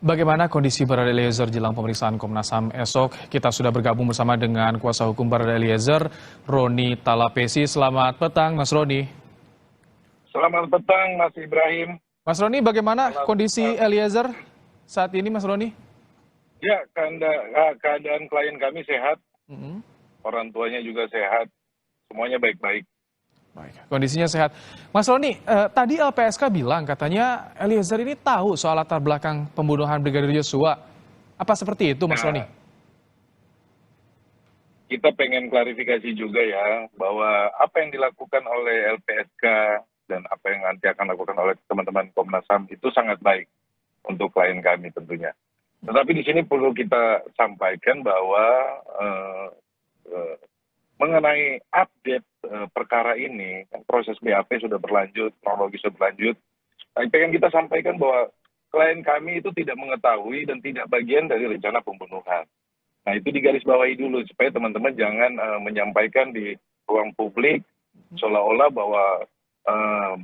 Bagaimana kondisi Barada Eliezer jelang pemeriksaan Komnas HAM esok? Kita sudah bergabung bersama dengan kuasa hukum Barada Eliezer, Roni Talapesi. Selamat petang, Mas Roni. Selamat petang, Mas Ibrahim. Mas Roni, bagaimana kondisi Eliezer saat ini, Mas Roni? Ya, keadaan klien kami sehat, orang tuanya juga sehat, semuanya baik-baik. Baik, kondisinya sehat. Mas Roni, tadi LPSK bilang katanya Eliezer ini tahu soal latar belakang pembunuhan Brigadir Yosua. Apa seperti itu, Mas Roni? Kita pengen klarifikasi juga ya, bahwa apa yang dilakukan oleh LPSK dan apa yang nanti akan dilakukan oleh teman-teman Komnas HAM itu sangat baik untuk klien kami tentunya. Tetapi di sini perlu kita sampaikan bahwa mengenai update perkara ini, proses BAP sudah berlanjut, kronologi sudah berlanjut. Pengen kita sampaikan bahwa klien kami itu tidak mengetahui dan tidak bagian dari rencana pembunuhan. Nah, itu digarisbawahi dulu supaya teman-teman jangan menyampaikan di ruang publik seolah-olah bahwa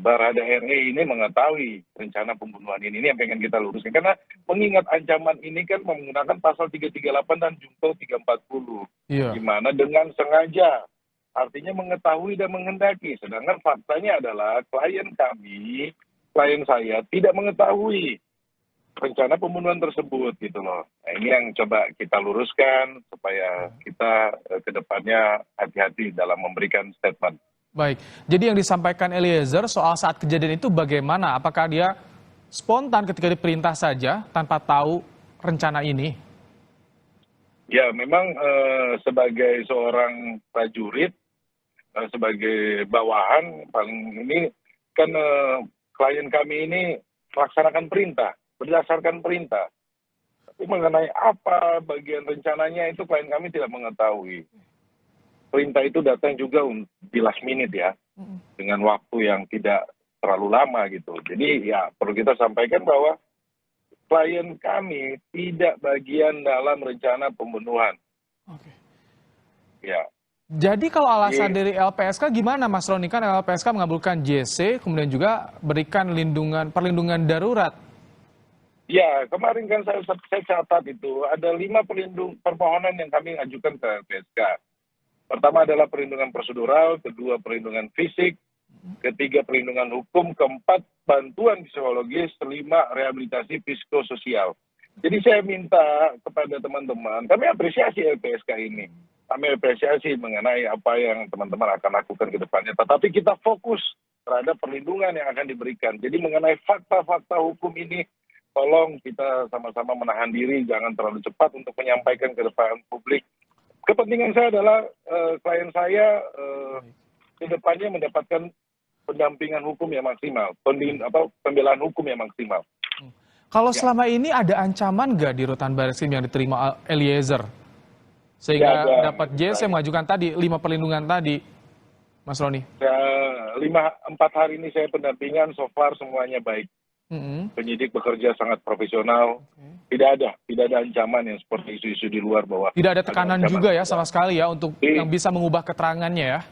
Barada RE ini mengetahui rencana pembunuhan ini yang pengen kita luruskan. Karena mengingat ancaman ini kan menggunakan pasal 338 dan junto 340. Iya. Di mana dengan sengaja, artinya mengetahui dan menghendaki. Sedangkan faktanya adalah klien saya tidak mengetahui rencana pembunuhan tersebut gitu loh. Nah, ini yang coba kita luruskan supaya kita ke depannya hati-hati dalam memberikan statement. Baik, jadi yang disampaikan Eliezer soal saat kejadian itu bagaimana? Apakah dia spontan ketika diperintah saja tanpa tahu rencana ini? Ya, memang sebagai seorang prajurit, sebagai bawahan, paling ini kan klien kami ini melaksanakan perintah, berdasarkan perintah. Tapi mengenai apa bagian rencananya itu klien kami tidak mengetahui. Perintah itu datang juga di last minute ya, dengan waktu yang tidak terlalu lama gitu. Jadi ya perlu kita sampaikan bahwa klien kami tidak bagian dalam rencana pembunuhan. Oke. Ya. Jadi kalau alasan dari LPSK gimana, Mas Roni? Kan LPSK mengabulkan JC, kemudian juga berikan perlindungan darurat. Ya, kemarin kan saya catat itu ada 5 permohonan yang kami ajukan ke LPSK. Pertama adalah perlindungan prosedural, kedua perlindungan fisik, ketiga perlindungan hukum, keempat bantuan psikologis, kelima rehabilitasi psikososial. Jadi saya minta kepada teman-teman, kami apresiasi LPSK ini. Kami apresiasi mengenai apa yang teman-teman akan lakukan ke depannya. Tetapi kita fokus terhadap perlindungan yang akan diberikan. Jadi mengenai fakta-fakta hukum ini, tolong kita sama-sama menahan diri, jangan terlalu cepat untuk menyampaikan ke depan publik. Kepentingan saya adalah klien saya ke depannya mendapatkan pendampingan hukum yang maksimal, pembelaan hukum yang maksimal. Kalau selama ini ada ancaman nggak di rutan Barreskrim yang diterima Eliezer? Sehingga dapat JC mengajukan tadi, 5 perlindungan tadi, Mas Roni? 4 hari ini saya pendampingan, so far semuanya baik. Penyidik bekerja sangat profesional. Tidak ada ancaman yang seperti isu-isu di luar bahwa tidak ada tekanan juga ya sama sekali ya untuk yang bisa mengubah keterangannya ya?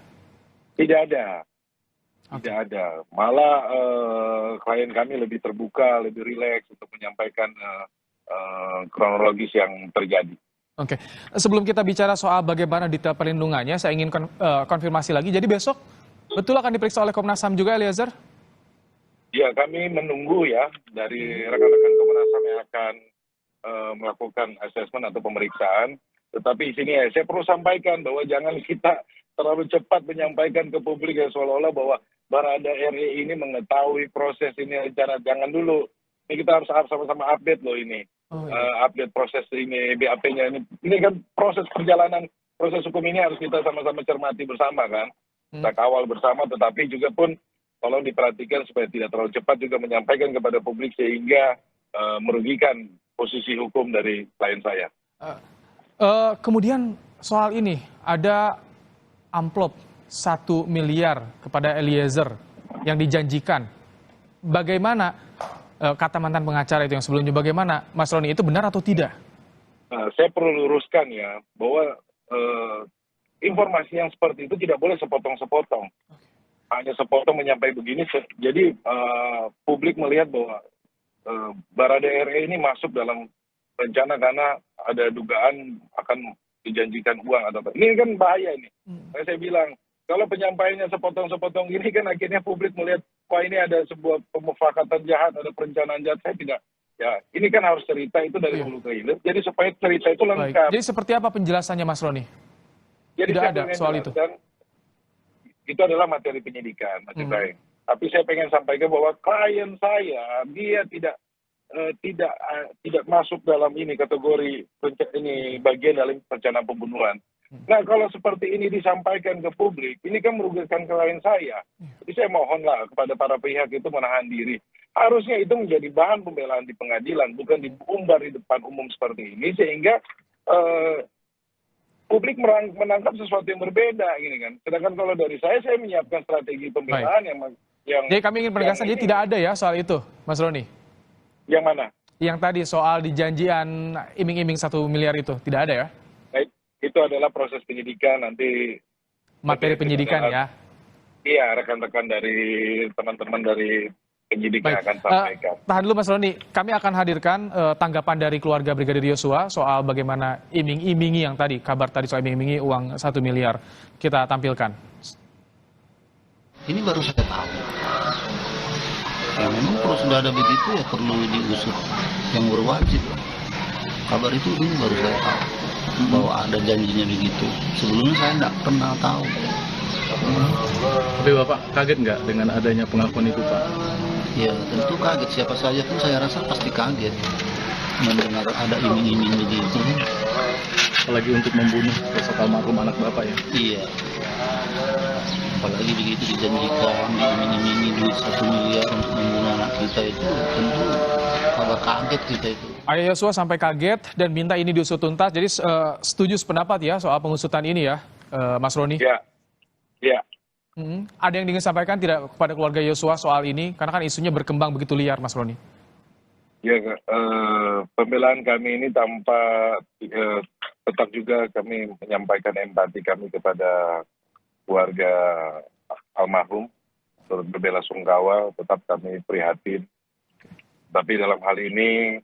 Tidak ada. Malah klien kami lebih terbuka, lebih rileks untuk menyampaikan kronologis yang terjadi. Oke, sebelum kita bicara soal bagaimana detail perlindungannya, saya ingin konfirmasi lagi. Jadi besok betul akan diperiksa oleh Komnas HAM juga, Eliezer? Ya, kami menunggu ya dari rekan-rekan Komnas HAM yang akan melakukan asesmen atau pemeriksaan. Tetapi di sini saya perlu sampaikan bahwa jangan kita terlalu cepat menyampaikan ke publik ya seolah-olah bahwa Barada RE ini mengetahui proses ini rencana. Jangan dulu. Ini kita harus sama-sama update loh ini. Update proses ini, BAP-nya ini. Ini kan proses perjalanan, proses hukum ini harus kita sama-sama cermati bersama kan. Kita kawal bersama, tetapi juga pun tolong diperhatikan supaya tidak terlalu cepat juga menyampaikan kepada publik sehingga merugikan posisi hukum dari klien saya. Kemudian soal ini, ada amplop 1 miliar kepada Eliezer yang dijanjikan. Bagaimana kata mantan pengacara itu yang sebelumnya, bagaimana Mas Roni, itu benar atau tidak? Saya perlu luruskan ya, bahwa informasi yang seperti itu tidak boleh sepotong-sepotong. Hanya sepotong menyampaikan begini, jadi publik melihat bahwa Baradae RE ini masuk dalam rencana karena ada dugaan akan dijanjikan uang atau apa. Ini kan bahaya ini. Saya bilang, kalau penyampaiannya sepotong-sepotong ini kan akhirnya publik melihat, wah ini ada sebuah pemufakatan jahat, ada perencanaan jahat. Saya tidak. Ya, ini kan harus cerita itu dari hulu ke hilir. Jadi supaya cerita itu lengkap. Jadi seperti apa penjelasannya Mas Roni? Jadi tidak ada soal itu. Itu adalah materi penyidikan, Mas Ibrahim. Tapi saya pengen sampaikan bahwa klien saya dia tidak masuk dalam ini kategori ini bagian dalam perencanaan pembunuhan. Nah, kalau seperti ini disampaikan ke publik, ini kan merugikan klien saya. Jadi saya mohonlah kepada para pihak itu menahan diri. Harusnya itu menjadi bahan pembelaan di pengadilan, bukan diumbar di depan umum seperti ini, sehingga publik menangkap sesuatu yang berbeda, gini kan. Sedangkan kalau dari saya menyiapkan strategi pembelaan yang Jadi kami ingin penegasan, jadi tidak ada ya soal itu, Mas Roni? Yang mana? Yang tadi soal dijanjian iming-iming 1 miliar itu, tidak ada ya? Baik, itu adalah proses penyidikan nanti. Materi penyidikan ya? Iya, rekan-rekan dari teman-teman dari penyidik yang akan sampaikan. Tahan dulu Mas Roni, kami akan hadirkan tanggapan dari keluarga Brigadir Yosua soal bagaimana iming-imingi yang tadi, kabar tadi soal iming-imingi uang 1 miliar. Kita tampilkan. Ini baru saya tahu. Ya memang kalau sudah ada begitu ya perlu diusut yang berwajib. Kabar itu ini baru saya tahu bahwa ada janjinya begitu. Sebelumnya saya nggak pernah tahu. Tapi Bapak kaget nggak dengan adanya pengakuan itu, Pak? Ya tentu kaget, siapa saja pun saya rasa pasti kaget mendengar ada iming-iming begitu. Apalagi untuk membunuh sosok almarhum anak Bapak ya? Iya. Apalagi begitu dijanjikan, diiming-imingi duit 1 miliar untuk membunuh anak kita itu, tentu agak kaget kita itu. Ayah Yosua sampai kaget dan minta ini diusut tuntas. Jadi setuju sependapat ya soal pengusutan ini ya, Mas Roni? Ya. Ada yang ingin sampaikan tidak kepada keluarga Yosua soal ini? Karena kan isunya berkembang begitu liar, Mas Roni. Ya, pembelaan kami ini tanpa tetap juga kami menyampaikan empati kami kepada keluarga almarhum, turut berbela sungkawa, tetap kami prihatin. Tapi dalam hal ini,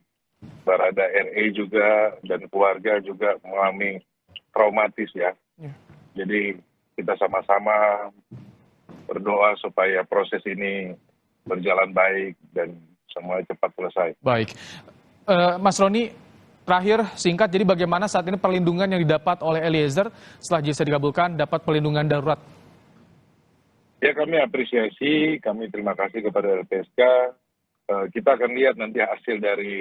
Baradae RE juga dan keluarga juga mengalami traumatis ya. Jadi kita sama-sama berdoa supaya proses ini berjalan baik dan semuanya cepat selesai. Baik. Mas Roni, terakhir singkat, jadi bagaimana saat ini perlindungan yang didapat oleh Eliezer setelah JC dikabulkan dapat perlindungan darurat? Ya, kami apresiasi, kami terima kasih kepada LPSK. Kita akan lihat nanti hasil dari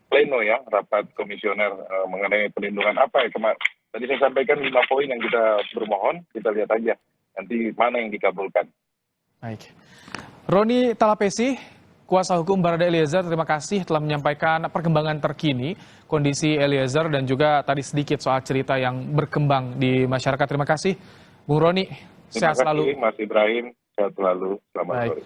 pleno ya, rapat komisioner mengenai perlindungan apa ya kemarin. Tadi saya sampaikan 5 poin yang kita bermohon, kita lihat aja nanti mana yang dikabulkan. Baik. Roni Talapesi, kuasa hukum Baradae Eliezer, terima kasih telah menyampaikan perkembangan terkini, kondisi Eliezer dan juga tadi sedikit soal cerita yang berkembang di masyarakat. Terima kasih, Bung Roni. Sehat selalu. Terima kasih, Mas Ibrahim. Sehat selalu. Selamat sore.